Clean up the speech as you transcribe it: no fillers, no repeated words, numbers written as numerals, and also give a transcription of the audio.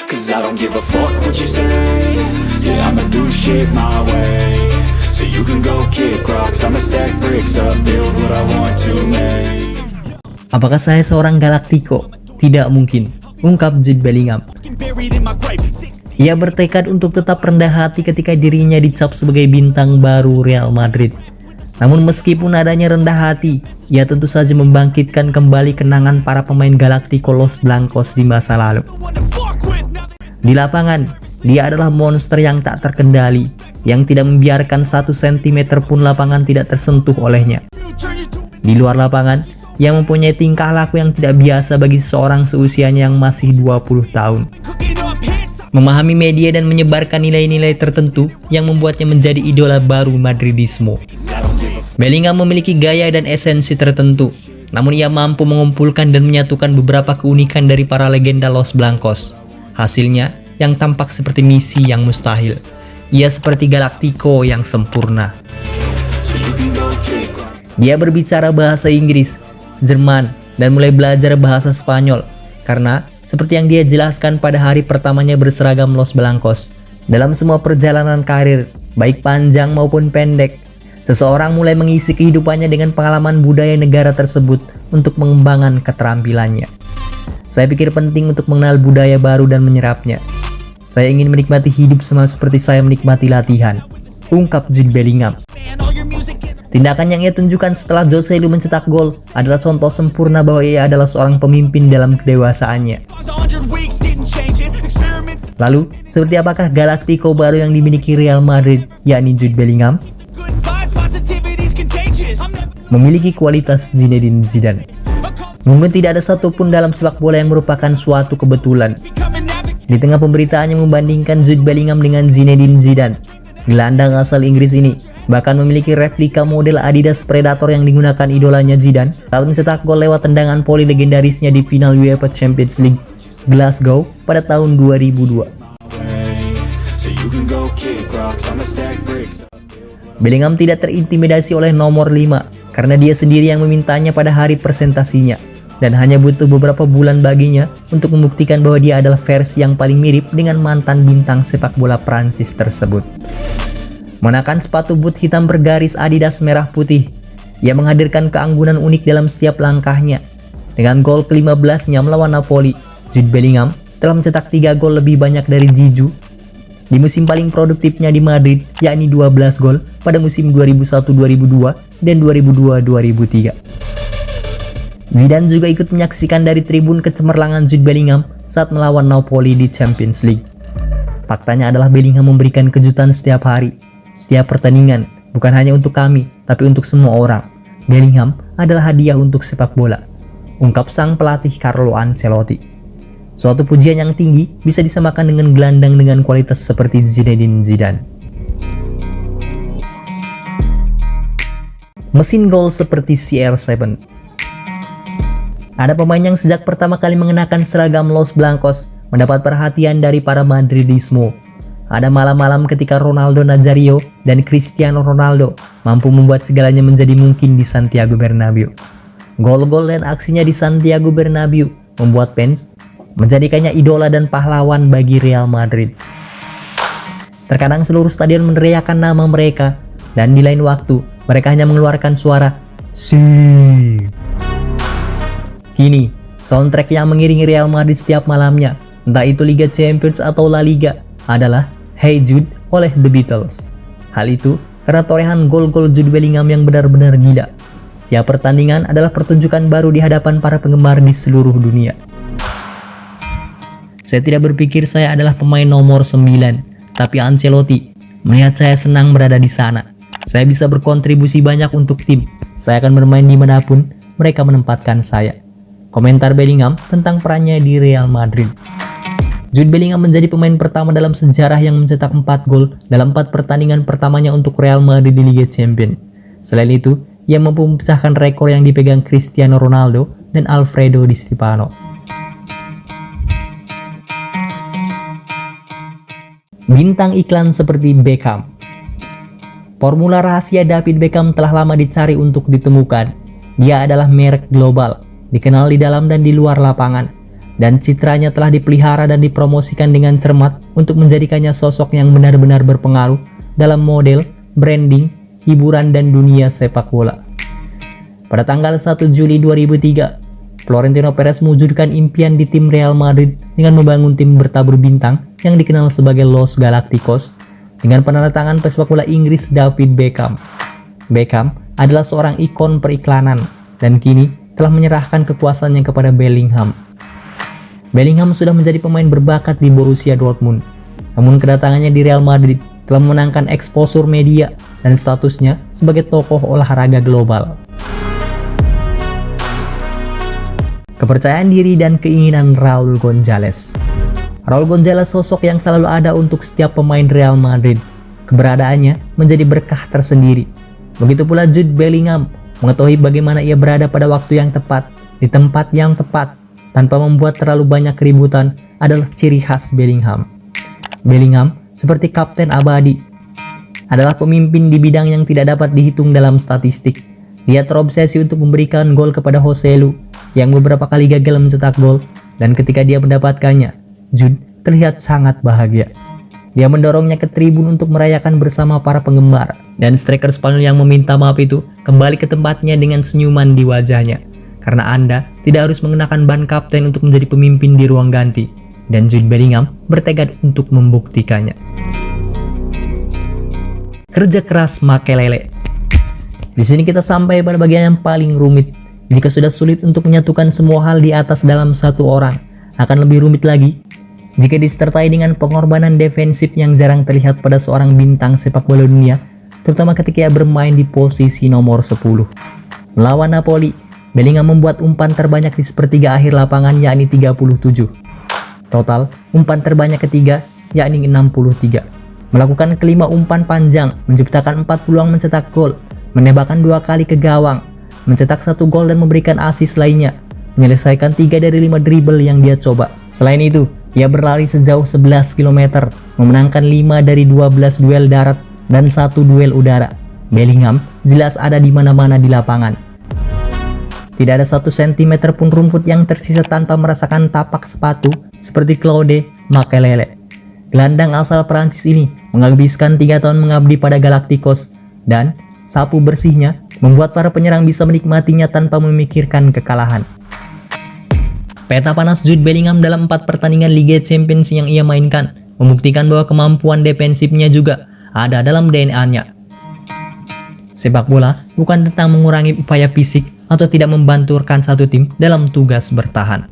Cause I don't give a fuck what you say. Yeah, I'ma do shit my way. So you can go kick rocks, I'ma stack bricks up, build what I want to make. Apakah saya seorang Galactico? Tidak mungkin, ungkap Jude Bellingham. Ia bertekad untuk tetap rendah hati ketika dirinya dicap sebagai bintang baru Real Madrid. Namun meskipun adanya rendah hati, ia tentu saja membangkitkan kembali kenangan para pemain Galactico Los Blancos di masa lalu. Di lapangan, dia adalah monster yang tak terkendali, yang tidak membiarkan 1 cm pun lapangan tidak tersentuh olehnya. Di luar lapangan, ia mempunyai tingkah laku yang tidak biasa bagi seseorang seusianya yang masih 20 tahun. Memahami media dan menyebarkan nilai-nilai tertentu yang membuatnya menjadi idola baru Madridismo. Bellingham memiliki gaya dan esensi tertentu, namun ia mampu mengumpulkan dan menyatukan beberapa keunikan dari para legenda Los Blancos. Hasilnya yang tampak seperti misi yang mustahil. Ia seperti Galactico yang sempurna. Dia berbicara bahasa Inggris, Jerman, dan mulai belajar bahasa Spanyol karena seperti yang dia jelaskan pada hari pertamanya berseragam Los Blancos, dalam semua perjalanan karir, baik panjang maupun pendek, seseorang mulai mengisi kehidupannya dengan pengalaman budaya negara tersebut untuk mengembangkan keterampilannya. Saya pikir penting untuk mengenal budaya baru dan menyerapnya. Saya ingin menikmati hidup sama seperti saya menikmati latihan, ungkap Jude Bellingham. Tindakan yang ia tunjukkan setelah Joselu mencetak gol adalah contoh sempurna bahwa ia adalah seorang pemimpin dalam kedewasaannya. Lalu, seperti apakah Galactico baru yang dimiliki Real Madrid, yakni Jude Bellingham? Memiliki kualitas Zinedine Zidane. Mungkin tidak ada satupun dalam sepak bola yang merupakan suatu kebetulan. Di tengah pemberitaan yang membandingkan Jude Bellingham dengan Zinedine Zidane, gelandang asal Inggris ini bahkan memiliki replika model Adidas Predator yang digunakan idolanya Zidane saat mencetak gol lewat tendangan voli legendarisnya di final UEFA Champions League Glasgow pada tahun 2002. Bellingham tidak terintimidasi oleh nomor 5 karena dia sendiri yang memintanya pada hari presentasinya, dan hanya butuh beberapa bulan baginya untuk membuktikan bahwa dia adalah versi yang paling mirip dengan mantan bintang sepak bola Prancis tersebut. Mengenakan sepatu boot hitam bergaris Adidas merah putih, ia menghadirkan keanggunan unik dalam setiap langkahnya. Dengan gol ke-15-nya melawan Napoli, Jude Bellingham telah mencetak 3 gol lebih banyak dari Zizou di musim paling produktifnya di Madrid, yakni 12 gol pada musim 2001-2002 dan 2002-2003. Zidane juga ikut menyaksikan dari tribun kecemerlangan Jude Bellingham saat melawan Napoli di Champions League. Faktanya adalah Bellingham memberikan kejutan setiap hari, setiap pertandingan, bukan hanya untuk kami, tapi untuk semua orang. Bellingham adalah hadiah untuk sepak bola, ungkap sang pelatih Carlo Ancelotti. Suatu pujian yang tinggi bisa disamakan dengan gelandang dengan kualitas seperti Zinedine Zidane. Mesin gol seperti CR7. Ada pemain yang sejak pertama kali mengenakan seragam Los Blancos mendapat perhatian dari para Madridismo. Ada malam-malam ketika Ronaldo Nazario dan Cristiano Ronaldo mampu membuat segalanya menjadi mungkin di Santiago Bernabeu. Gol-gol dan aksinya di Santiago Bernabeu membuat fans menjadikannya idola dan pahlawan bagi Real Madrid. Terkadang seluruh stadion meneriakkan nama mereka, dan di lain waktu mereka hanya mengeluarkan suara "Si". Kini, soundtrack yang mengiringi Real Madrid setiap malamnya, entah itu Liga Champions atau La Liga, adalah Hey Jude oleh The Beatles. Hal itu karena torehan gol-gol Jude Bellingham yang benar-benar gila. Setiap pertandingan adalah pertunjukan baru di hadapan para penggemar di seluruh dunia. Saya tidak berpikir saya adalah pemain nomor 9, tapi Ancelotti melihat saya senang berada di sana. Saya bisa berkontribusi banyak untuk tim. Saya akan bermain dimanapun mereka menempatkan saya. Komentar Bellingham tentang perannya di Real Madrid. Jude Bellingham menjadi pemain pertama dalam sejarah yang mencetak 4 gol dalam 4 pertandingan pertamanya untuk Real Madrid di Liga Champions. Selain itu, ia mampu memecahkan rekor yang dipegang Cristiano Ronaldo dan Alfredo Di Stefano. Bintang iklan seperti Beckham. Formula rahasia David Beckham telah lama dicari untuk ditemukan. Dia adalah merek global, dikenal di dalam dan di luar lapangan, dan citranya telah dipelihara dan dipromosikan dengan cermat untuk menjadikannya sosok yang benar-benar berpengaruh dalam model, branding, hiburan, dan dunia sepak bola. Pada tanggal 1 Juli 2003, Florentino Perez mewujudkan impian di tim Real Madrid dengan membangun tim bertabur bintang yang dikenal sebagai Los Galacticos dengan penandatangan pesepak bola Inggris David Beckham. Beckham adalah seorang ikon periklanan dan kini telah menyerahkan kekuasaannya kepada Bellingham. Bellingham sudah menjadi pemain berbakat di Borussia Dortmund, namun kedatangannya di Real Madrid telah memenangkan eksposur media dan statusnya sebagai tokoh olahraga global. Kepercayaan diri dan keinginan Raul Gonzalez. Raul Gonzalez sosok yang selalu ada untuk setiap pemain Real Madrid. Keberadaannya menjadi berkah tersendiri. Begitu pula Jude Bellingham, mengetahui bagaimana ia berada pada waktu yang tepat, di tempat yang tepat, tanpa membuat terlalu banyak keributan adalah ciri khas Bellingham. Bellingham, seperti kapten abadi, adalah pemimpin di bidang yang tidak dapat dihitung dalam statistik. Dia terobsesi untuk memberikan gol kepada Joselu yang beberapa kali gagal mencetak gol, dan ketika dia mendapatkannya, Jude terlihat sangat bahagia. Dia mendorongnya ke tribun untuk merayakan bersama para penggemar, dan striker Spanyol yang meminta maaf itu kembali ke tempatnya dengan senyuman di wajahnya. Karena Anda tidak harus mengenakan ban kapten untuk menjadi pemimpin di ruang ganti, dan Jude Bellingham bertekad untuk membuktikannya. Kerja keras Makelele. Di sini kita sampai pada bagian yang paling rumit. Jika sudah sulit untuk menyatukan semua hal di atas dalam satu orang, akan lebih rumit lagi jika disertai dengan pengorbanan defensif yang jarang terlihat pada seorang bintang sepak bola dunia, terutama ketika ia bermain di posisi nomor 10. Melawan Napoli, Bellingham membuat umpan terbanyak di sepertiga akhir lapangan, yakni 37. Total, umpan terbanyak ketiga, yakni 63. Melakukan kelima umpan panjang, menciptakan 4 peluang mencetak gol, menembakkan 2 kali ke gawang, mencetak 1 gol dan memberikan assist lainnya, menyelesaikan 3 dari 5 dribble yang dia coba. Selain itu, ia berlari sejauh 11 km, memenangkan 5 dari 12 duel darat dan 1 duel udara. Bellingham jelas ada di mana-mana di lapangan. Tidak ada 1 cm pun rumput yang tersisa tanpa merasakan tapak sepatu seperti Claude Makelele. Gelandang asal Prancis ini menghabiskan 3 tahun mengabdi pada Galacticos, dan sapu bersihnya membuat para penyerang bisa menikmatinya tanpa memikirkan kekalahan. Peta panas Jude Bellingham dalam 4 pertandingan Liga Champions yang ia mainkan membuktikan bahwa kemampuan defensifnya juga ada dalam DNA-nya. Sepak bola bukan tentang mengurangi upaya fisik atau tidak membantu rekan satu tim dalam tugas bertahan.